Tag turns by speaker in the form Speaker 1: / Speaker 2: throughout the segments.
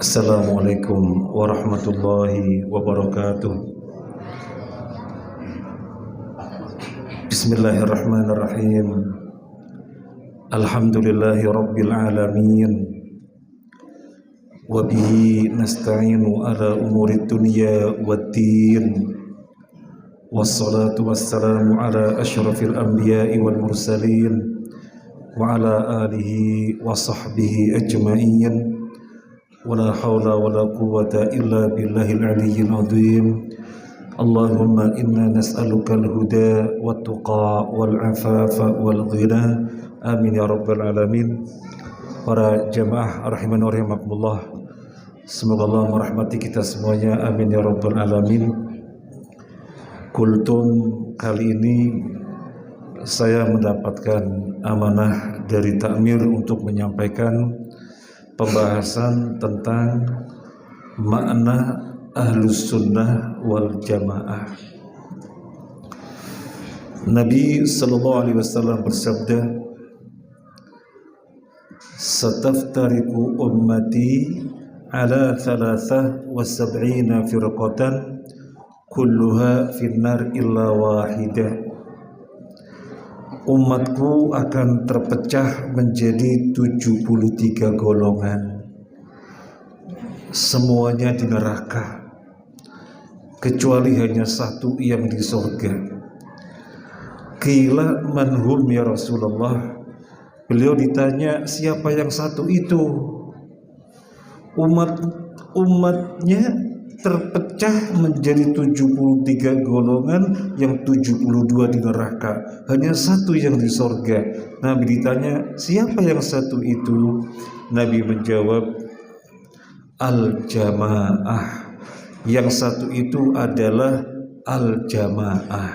Speaker 1: Assalamualaikum warahmatullahi wabarakatuh. Bismillahirrahmanirrahim. Alhamdulillahi rabbil alamin. Wa bihi nasta'inu ala umuri dunya waddin. Wassalatu wassalamu ala asyrafil anbiya'i wal mursalin wa ala alihi wa sahbihi ajma'in. Wala hawla wala quwwata illa billahil aliyyil azim. Allahumma inna nas'aluka al-huda wat-tuqa wal-afafa wal-ghina. Amin ya rabbal alamin. Para jamaah rahimani wa rahimakumullah, semoga Allah merahmati kita semuanya. Amin ya rabbal alamin. Kultum, kali ini saya mendapatkan amanah dari Takmir untuk menyampaikan pembahasan tentang makna Ahlus Sunnah wal Jamaah. Nabi sallallahu alaihi wasallam bersabda, "Sataftariqu ummati ala 73 firqatan kulluha finnar illa wahidah." Umatku akan terpecah menjadi 73 golongan, semuanya di neraka kecuali hanya satu yang di surga. Qila manhum ya Rasulullah. Beliau ditanya, siapa yang satu itu? Umatnya terpecah menjadi 73 golongan, yang 72 di neraka, hanya satu yang di sorga. Nabi ditanya, siapa yang satu itu? Nabi menjawab, al-jamaah. Yang satu itu adalah al-jamaah.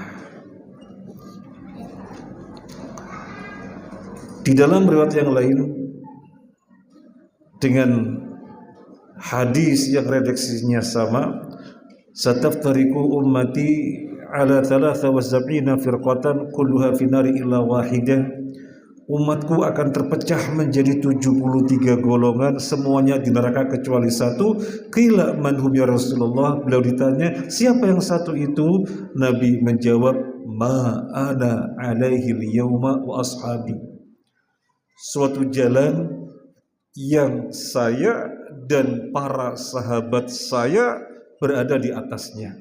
Speaker 1: Di dalam riwayat yang lain dengan hadis yang redaksinya sama, sataftariqu ummati ala 73 firqatan kulluha finari illa wahidah. Umatku akan terpecah menjadi 73 golongan, semuanya di neraka kecuali satu. Qila manhum ya Rasulullah. Beliau ditanya, siapa yang satu itu? Nabi menjawab, ma ana alaihi al-yawma wa ashabi. Suatu jalan yang saya dan para sahabat saya berada di atasnya.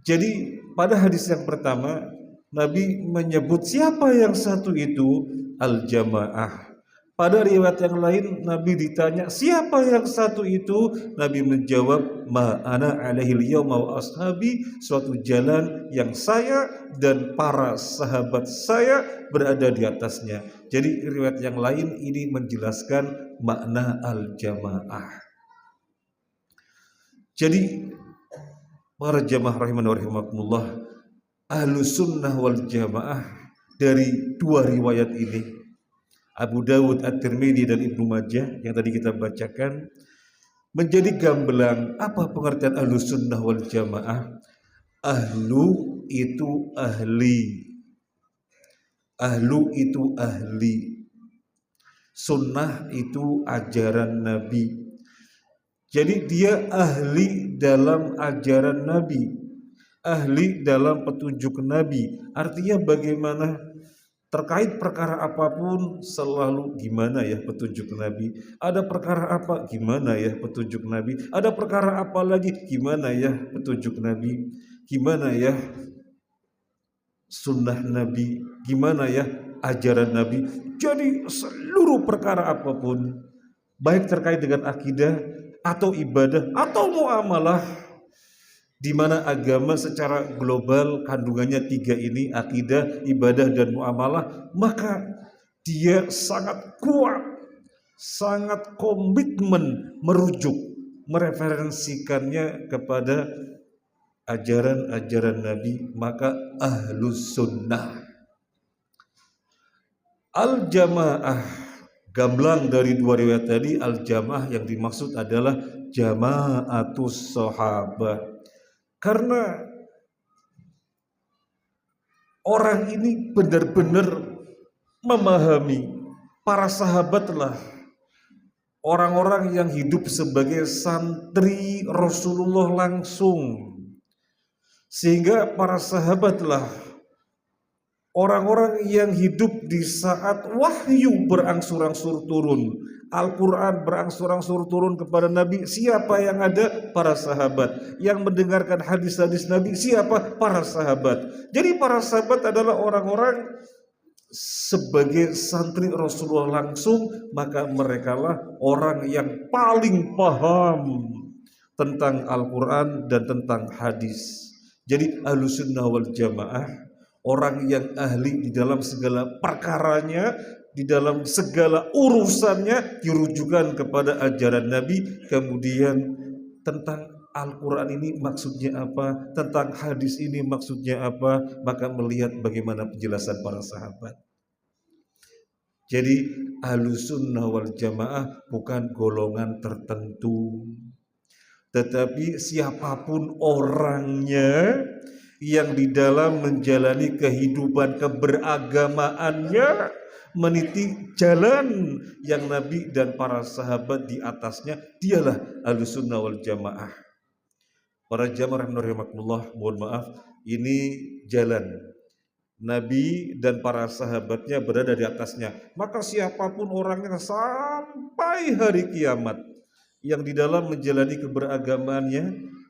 Speaker 1: Jadi pada hadis yang pertama, Nabi menyebut siapa yang satu itu, al-jamaah. Pada riwayat yang lain Nabi ditanya siapa yang satu itu, Nabi menjawab, ma ana alaihi al-yawma wa ashabi, suatu jalan yang saya dan para sahabat saya berada di atasnya. Jadi riwayat yang lain ini menjelaskan makna al-jamaah. Jadi para jamaah rahimani wa rahimakumullah, Ahlus Sunnah wal Jamaah dari dua riwayat ini, Abu Dawud, At-Tirmidzi dan Ibnu Majah yang tadi kita bacakan, menjadi gamblang apa pengertian Ahlus Sunnah wal Jamaah. Ahlu itu ahli, ahlu itu ahli, sunnah itu ajaran Nabi. Jadi dia ahli dalam ajaran Nabi, ahli dalam petunjuk Nabi. Artinya bagaimana terkait perkara apapun selalu gimana ya petunjuk Nabi. Ada perkara apa, gimana ya petunjuk Nabi. Ada perkara apa lagi, gimana ya petunjuk Nabi. Gimana ya sunnah Nabi, gimana ya ajaran Nabi. Jadi seluruh perkara apapun, baik terkait dengan akidah atau ibadah atau muamalah, di mana agama secara global kandungannya tiga ini, akidah, ibadah, dan muamalah, maka dia sangat kuat, sangat komitmen merujuk, mereferensikannya kepada ajaran-ajaran Nabi. Maka Ahlus Sunnah. Al-Jamaah, gamblang dari dua riwayat tadi, al-jamaah yang dimaksud adalah jamaatus sahabah. Karena orang ini benar-benar memahami para sahabatlah orang-orang yang hidup sebagai santri Rasulullah langsung. Sehingga para sahabatlah orang-orang yang hidup di saat wahyu berangsur-angsur turun. Al-Quran berangsur-angsur turun kepada Nabi. Siapa yang ada? Para sahabat. Yang mendengarkan hadis-hadis Nabi, siapa? Para sahabat. Jadi para sahabat adalah orang-orang sebagai santri Rasulullah langsung, maka merekalah orang yang paling paham tentang Al-Quran dan tentang hadis. Jadi Ahlussunnah wal Jamaah, orang yang ahli di dalam segala perkaranya, di dalam segala urusannya dirujukan kepada ajaran Nabi. Kemudian tentang Al-Quran ini maksudnya apa, tentang hadis ini maksudnya apa, maka melihat bagaimana penjelasan para sahabat. Jadi Ahlussunnah wal Jamaah bukan golongan tertentu, tetapi siapapun orangnya yang di dalam menjalani kehidupan keberagamaannya meniti jalan yang Nabi dan para sahabat di atasnya, dialah Ahlussunnah wal Jamaah. Para jamaah rahimakumullah, mohon maaf, ini jalan Nabi dan para sahabatnya berada di atasnya. Maka siapapun orangnya sampai hari kiamat yang di dalam menjalani keberagamaannya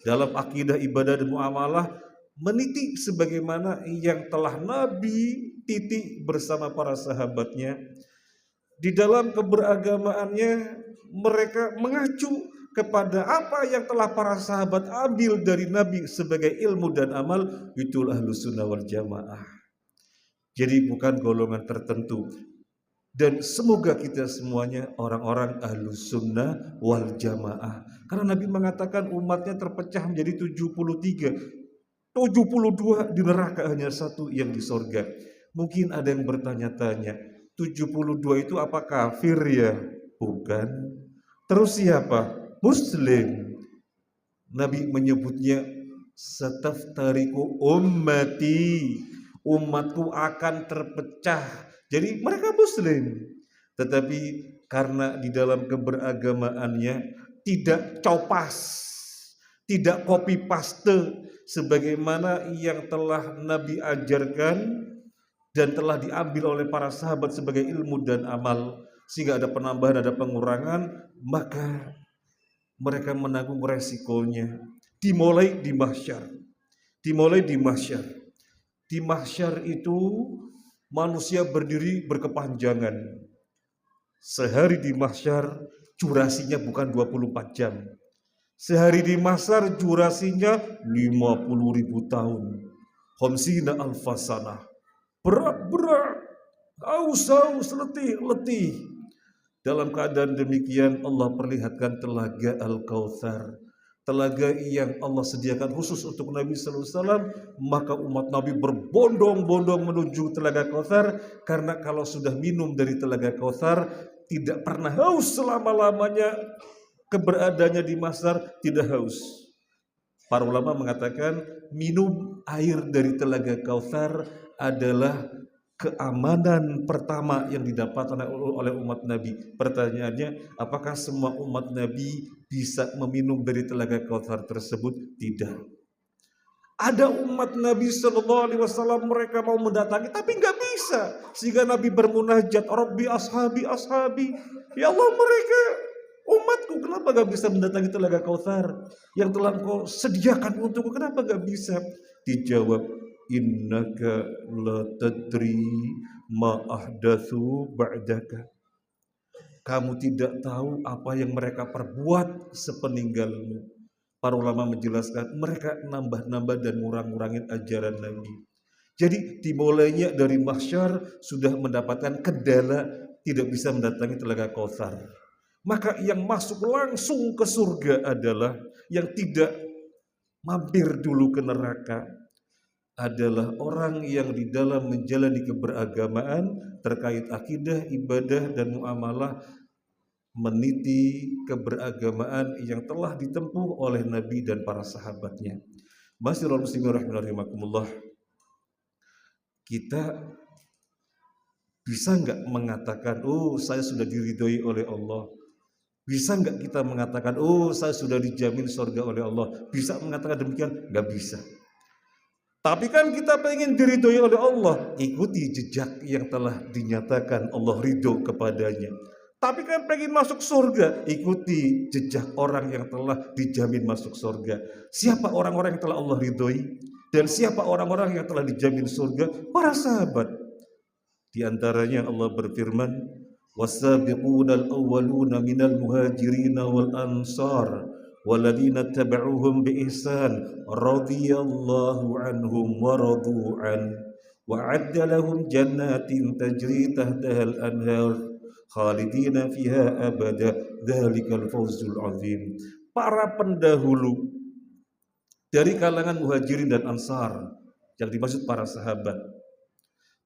Speaker 1: dalam akidah, ibadah dan muamalah meniti sebagaimana yang telah Nabi titik bersama para sahabatnya. Di dalam keberagamaannya mereka mengacu kepada apa yang telah para sahabat ambil dari Nabi sebagai ilmu dan amal. Itulah Ahlussunnah wal Jamaah. Jadi bukan golongan tertentu. Dan semoga kita semuanya orang-orang Ahlussunnah wal Jamaah. Karena Nabi mengatakan umatnya terpecah menjadi 73. 72 di neraka, hanya satu yang di sorga. Mungkin ada yang bertanya-tanya, 72 itu apa kafir ya? Bukan. Terus siapa? Muslim. Nabi menyebutnya sataftariqu ummati, umatku akan terpecah. Jadi mereka Muslim, tetapi karena di dalam keberagamaannya tidak copas, tidak copy paste sebagaimana yang telah Nabi ajarkan dan telah diambil oleh para sahabat sebagai ilmu dan amal, sehingga ada penambahan, ada pengurangan, maka mereka menanggung resikonya. Dimulai di mahsyar. Dimulai di mahsyar. Di mahsyar itu manusia berdiri berkepanjangan. Sehari di mahsyar durasinya bukan 24 jam. Sehari di mahsyar durasinya 50.000 tahun. Khamsina alfasanah. Berat-berat, haus-haus, letih-letih. Dalam keadaan demikian Allah perlihatkan telaga Al-Kautsar, telaga yang Allah sediakan khusus untuk Nabi sallallahu alaihi wasallam. Maka umat Nabi berbondong-bondong menuju telaga Kautsar, karena kalau sudah minum dari telaga Kautsar tidak pernah haus selama-lamanya. Keberadaannya di mahsyar tidak haus. Para ulama mengatakan minum air dari telaga Kautsar adalah keamanan pertama yang didapat oleh umat Nabi. Pertanyaannya, apakah semua umat Nabi bisa meminum dari telaga Kautsar tersebut? Tidak. Ada umat Nabi Sallallahu Alaihi Wasallam mereka mau mendatangi tapi nggak bisa, sehingga Nabi bermunajat, Rabbi ashabi ashabi, ya Allah mereka umatku, kenapa gak bisa mendatangi telaga Kautsar yang telah Engkau sediakan untukku? Kenapa gak bisa? Dijawab, innaka la tadri ma ahdatsu ba'daka. Kamu tidak tahu apa yang mereka perbuat sepeninggalmu. Para ulama menjelaskan mereka nambah-nambah dan ngurang-ngurangin ajaran Nabi. Jadi dimulainya dari mahsyar sudah mendapatkan kendala, tidak bisa mendatangi telaga Kautsar. Maka yang masuk langsung ke surga adalah yang tidak mampir dulu ke neraka, adalah orang yang di dalam menjalani keberagamaan terkait akidah, ibadah dan muamalah meniti keberagamaan yang telah ditempuh oleh Nabi dan para sahabatnya. Masyiral muslimin rahimakumullah, kita bisa nggak mengatakan, oh saya sudah diridhoi oleh Allah, Bisa nggak kita mengatakan, oh saya sudah dijamin surga oleh Allah? Bisa mengatakan demikian? Nggak bisa. Tapi kan kita pengen diridhoi oleh Allah, ikuti jejak yang telah dinyatakan Allah ridho kepadanya. Tapi kan pengen masuk surga, ikuti jejak orang yang telah dijamin masuk surga. Siapa orang-orang yang telah Allah ridhoi? Dan siapa orang-orang yang telah dijamin surga? Para sahabat. Di antaranya Allah berfirman, "Was-sabiqunal awwaluna minal muhajirin wal ansar walladzina tabauhum bi ihsan radhiyallahu anhum wa radu an wa 'adda lahum jannatin tajri tahtaha al-anhar khalidina fiha abada dzalikal fawzul 'azim." Para pendahulu dari kalangan muhajirin dan ansar, yang dimaksud para sahabat,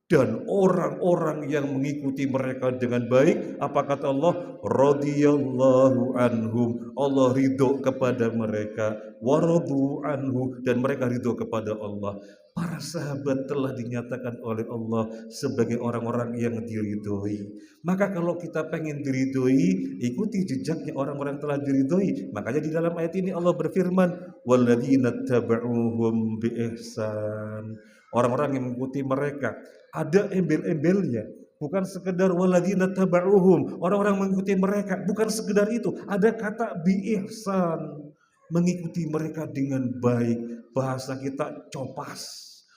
Speaker 1: dan orang-orang yang mengikuti mereka dengan baik, apa kata Allah? Radhiyallahu anhum, Allah ridho kepada mereka, waradu anhu, dan mereka ridho kepada Allah. Para sahabat telah dinyatakan oleh Allah sebagai orang-orang yang diridhoi. Maka kalau kita pengen diridhoi, ikuti jejaknya orang-orang yang telah diridhoi. Makanya di dalam ayat ini Allah berfirman, walladzina tabauhum bi ihsan, orang-orang yang mengikuti mereka. Ada embel-embelnya, bukan sekedar walladzina tabauhum, orang-orang mengikuti mereka, bukan sekedar itu. Ada kata bi ihsan, mengikuti mereka dengan baik. Bahasa kita copas,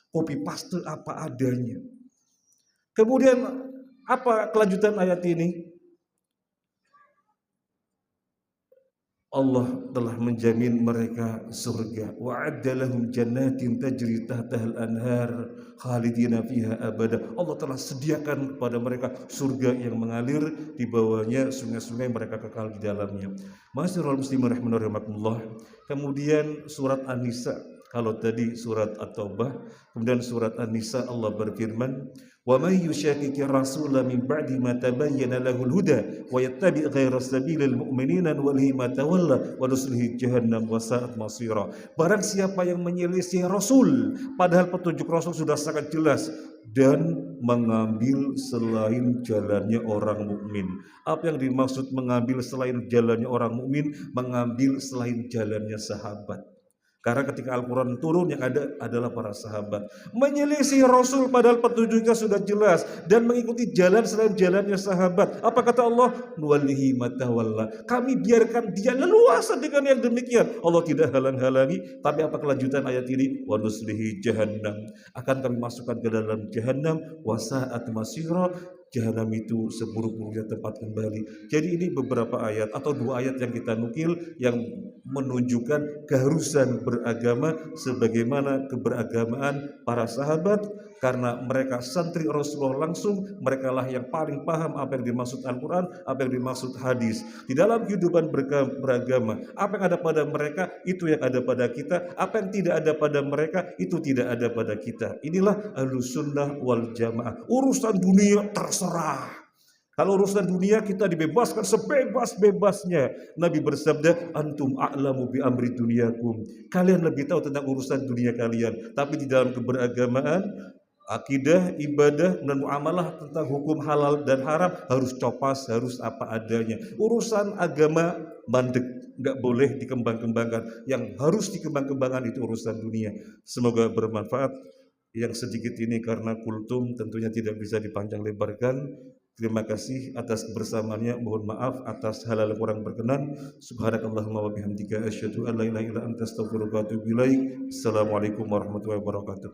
Speaker 1: copy paste apa adanya. Kemudian apa kelanjutan ayat ini? Allah telah menjamin mereka surga. Wa'adda lahum jannatin tajri tahtaha al-anhar khalidina fiha abada. Allah telah sediakan kepada mereka surga yang mengalir di bawahnya sungai-sungai, mereka kekal di dalamnya. Ma'asyiral muslimin rahimakumullah. Kemudian surat An-Nisa, kalau tadi surat At-Taubah, kemudian surat An-Nisa Allah berfirman, "Wa may yushaqiqir rasula min ba'di ma tabayyana lahul huda wa yattabi' ghayra sabilil mu'minina nuwallihi ma tawalla wa nuslihi jahannam wa sa'at masira." Barang siapa yang menyelisih Rasul, padahal petunjuk Rasul sudah sangat jelas, dan mengambil selain jalannya orang mukmin. Apa yang dimaksud mengambil selain jalannya orang mukmin? Mengambil selain jalannya sahabat. Karena ketika Al-Quran turun, yang ada adalah para sahabat. Menyelisih Rasul padahal petunjuknya sudah jelas, dan mengikuti jalan selain jalannya sahabat. Apa kata Allah? Nuwallihi matawalla. Kami biarkan dia leluasa dengan yang demikian. Allah tidak halang-halangi. Tapi apa kelanjutan ayat ini? Wa nuslihi jahannam. Akan kami masukkan ke dalam jahannam. Wa sa'at masira. Jahanam itu seburuk-buruknya tempat kembali. Jadi ini beberapa ayat atau dua ayat yang kita nukil yang menunjukkan keharusan beragama sebagaimana keberagamaan para sahabat, karena mereka santri Rasulullah langsung, mereka lah yang paling paham apa yang dimaksud Al-Quran, apa yang dimaksud hadis. Di dalam kehidupan beragama, apa yang ada pada mereka itu yang ada pada kita, apa yang tidak ada pada mereka itu tidak ada pada kita. Inilah Ahlus Sunnah wal Jamaah. Urusan dunia terserah. Kalau urusan dunia kita dibebaskan sebebas-bebasnya. Nabi bersabda, antum a'lamu bi amri dunyakum. Kalian lebih tahu tentang urusan dunia kalian. Tapi di dalam keberagamaan, akidah, ibadah, dan muamalah tentang hukum halal dan haram harus copas, harus apa adanya. Urusan agama mandek, nggak boleh dikembang-kembangkan. Yang harus dikembang-kembangkan itu urusan dunia. Semoga bermanfaat. Yang sedikit ini karena kultum tentunya tidak bisa dipanjang lebarkan. Terima kasih atas kebersamaannya. Mohon maaf atas hal-hal yang kurang berkenan. Subhanakallahumma wa bihamdika asyhadu an la ilaha illa anta astaghfiruka wa atubu ilaik. Assalamualaikum warahmatullahi wabarakatuh.